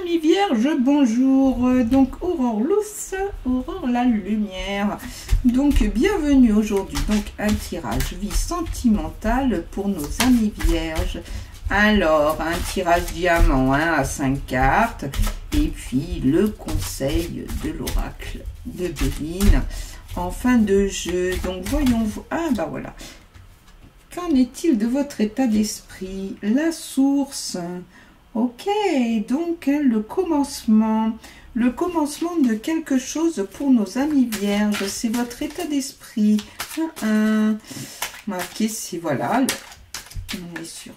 Amis vierges, bonjour. Donc Aurore Luce, Aurore la lumière. Donc bienvenue aujourd'hui. Donc un tirage vie sentimentale pour nos amis vierges. Alors un tirage diamant à 5 cartes. Et puis le conseil de l'oracle de Béline en fin de jeu. Donc voyons. Ah bah voilà. Qu'en est-il de votre état d'esprit? La source. Ok, donc le commencement de quelque chose pour nos amis vierges, c'est votre état d'esprit. Marqué, si voilà, on est sur...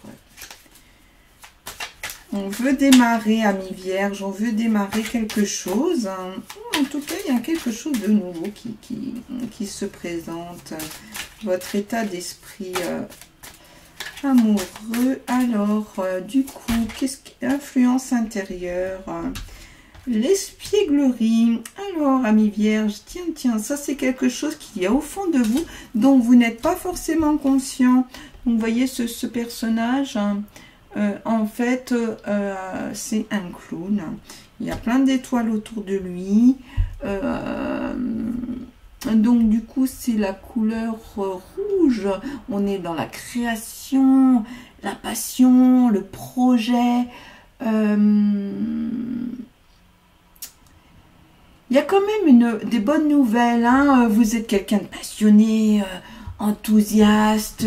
On veut démarrer, amis vierges, on veut démarrer quelque chose. En tout cas, il y a quelque chose de nouveau qui se présente. Votre état d'esprit... amoureux. Alors du coup, qu'est-ce que influence intérieure, l'espièglerie. Alors amis vierges, tiens, ça c'est quelque chose qu'il y a au fond de vous dont vous n'êtes pas forcément conscient. Donc vous voyez ce personnage, en fait c'est un clown. Il y a plein d'étoiles autour de lui. Donc du coup c'est la couleur rouge, on est dans la création, la passion, le projet. Il y a quand même des bonnes nouvelles, hein. Vous êtes quelqu'un de passionné, enthousiaste.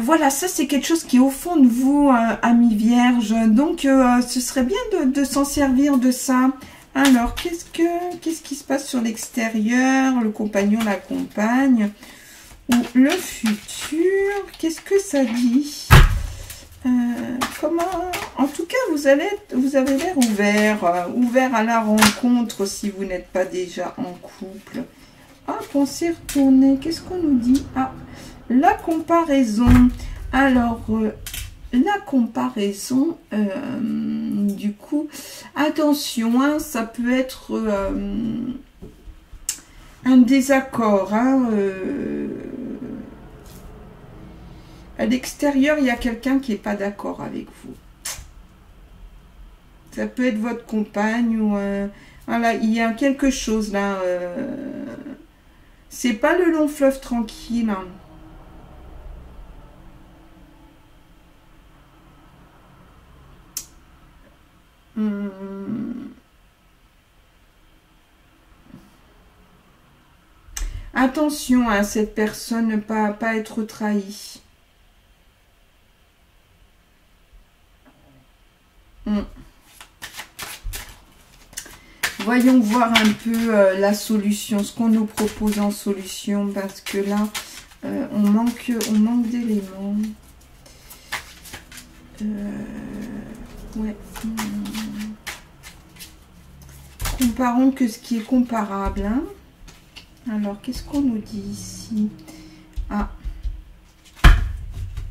Voilà, ça c'est quelque chose qui est au fond de vous, amis vierges. Donc ce serait bien de s'en servir de ça. Alors, qu'est-ce qui se passe sur l'extérieur? Le compagnon, la compagne, ou le futur? Qu'est-ce que ça dit? Comment? En tout cas, vous avez l'air ouvert à la rencontre si vous n'êtes pas déjà en couple. Ah, pensez retourner. Qu'est-ce qu'on nous dit? Ah, la comparaison. Alors, la comparaison, du coup, attention, hein, ça peut être un désaccord. Hein, à l'extérieur, il y a quelqu'un qui n'est pas d'accord avec vous. Ça peut être votre compagne ou... voilà, il y a quelque chose là. C'est pas le long fleuve tranquille. Hein. Attention à cette personne, ne pas être trahie. Voyons voir un peu la solution, ce qu'on nous propose en solution, parce que là, on manque d'éléments. Ouais. Comparons que ce qui est comparable. Hein. Alors, qu'est-ce qu'on nous dit ici? Ah,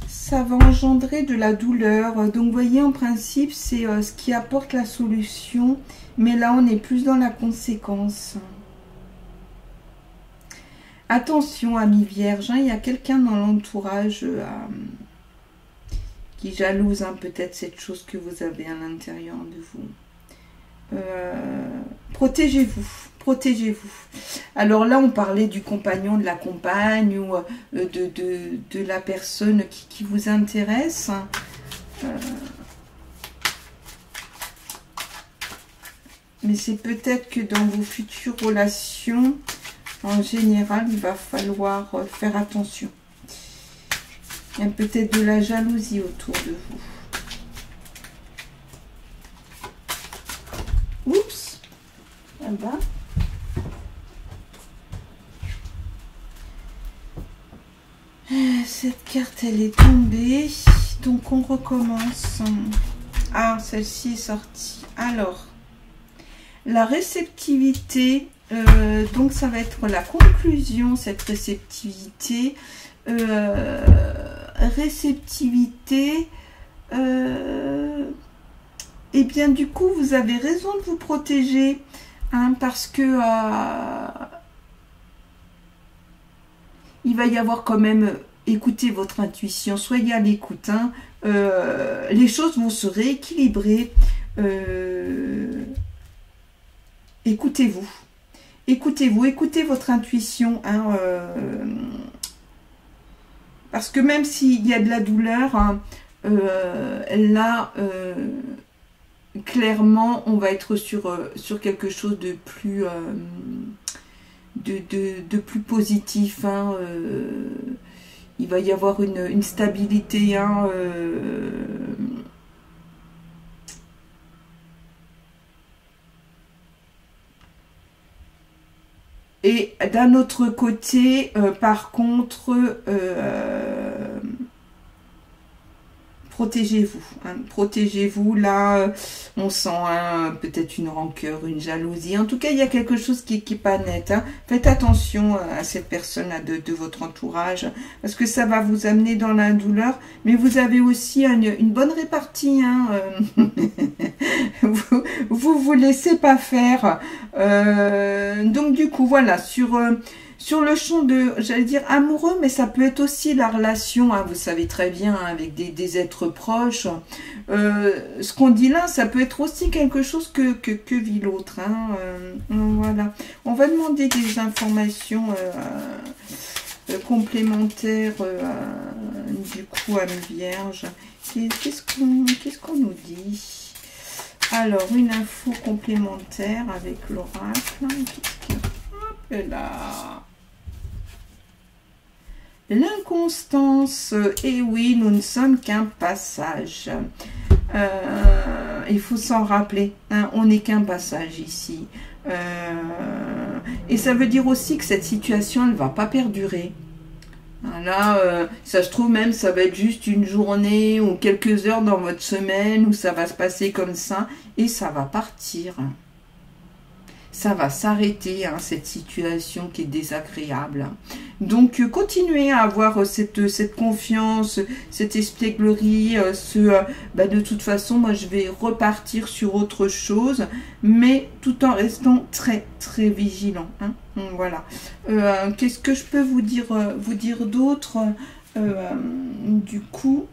ça va engendrer de la douleur. Donc, vous voyez, en principe, c'est ce qui apporte la solution. Mais là, on est plus dans la conséquence. Attention, amis vierges. Hein, il y a quelqu'un dans l'entourage qui jalouse peut-être cette chose que vous avez à l'intérieur de vous. Protégez-vous, protégez-vous. Alors là, on parlait du compagnon, de la compagne ou de la personne qui vous intéresse. Mais c'est peut-être que dans vos futures relations, en général, il va falloir faire attention. Il y a peut-être de la jalousie autour de vous. Oups. Ah ben. Cette carte, elle est tombée. Donc, on recommence. Ah, celle-ci est sortie. Alors, la réceptivité. Donc, ça va être la conclusion, cette réceptivité. Réceptivité. Et bien du coup, vous avez raison de vous protéger, hein, parce que il va y avoir quand même écoutez votre intuition, soyez à l'écoute. Hein. Les choses vont se rééquilibrer. Écoutez-vous. Écoutez-vous, écoutez votre intuition. Hein, parce que même s'il y a de la douleur, hein, là, clairement, on va être sur quelque chose de plus, de plus positif. Hein, il va y avoir une stabilité. Hein, et d'un autre côté, par contre, protégez-vous. Hein, protégez-vous. Là, on sent hein, peut-être une rancœur, une jalousie. En tout cas, il y a quelque chose qui n'est pas net. Hein. Faites attention à cette personne-là de votre entourage, parce que ça va vous amener dans la douleur. Mais vous avez aussi une bonne répartie. Hein. Vous laissez pas faire. Donc, du coup, voilà, sur le champ de, j'allais dire amoureux, mais ça peut être aussi la relation, hein, vous savez très bien, hein, avec des êtres proches. Ce qu'on dit là, ça peut être aussi quelque chose que vit l'autre. Hein, voilà. On va demander des informations complémentaires du coup à mes vierges. Qu'est-ce qu'on nous dit? Alors, une info complémentaire avec l'oracle. Hop là. L'inconstance, et oui, nous ne sommes qu'un passage. Il faut s'en rappeler, hein, on n'est qu'un passage ici. Et ça veut dire aussi que cette situation, elle ne va pas perdurer. Là, ça se trouve même, ça va être juste une journée ou quelques heures dans votre semaine où ça va se passer comme ça et ça va partir. Ça va s'arrêter, hein, cette situation qui est désagréable. Donc, continuez à avoir cette confiance, cette espièglerie, de toute façon, moi, je vais repartir sur autre chose, mais tout en restant très, très vigilant. Hein. Voilà. Qu'est-ce que je peux vous dire d'autre? Du coup,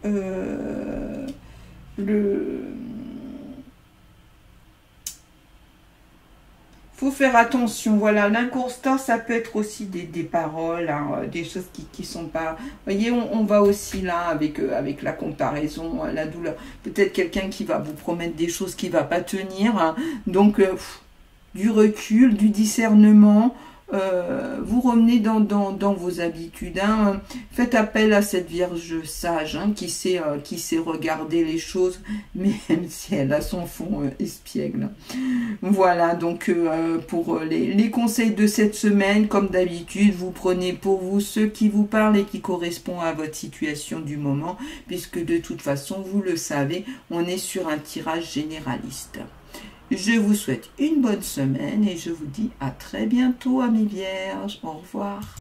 faut faire attention, voilà, l'inconstance, ça peut être aussi des paroles, hein, des choses qui sont pas... Vous voyez, on va aussi là avec la comparaison, la douleur. Peut-être quelqu'un qui va vous promettre des choses qui ne va pas tenir. Hein. Donc, du recul, du discernement, vous revenez dans vos habitudes. Hein. Faites appel à cette Vierge sage, hein, qui sait regarder les choses, même si elle a son fond espiègle. Voilà, donc pour les conseils de cette semaine, comme d'habitude, vous prenez pour vous ceux qui vous parlent et qui correspondent à votre situation du moment, puisque de toute façon, vous le savez, on est sur un tirage généraliste. Je vous souhaite une bonne semaine et je vous dis à très bientôt, amis vierges. Au revoir.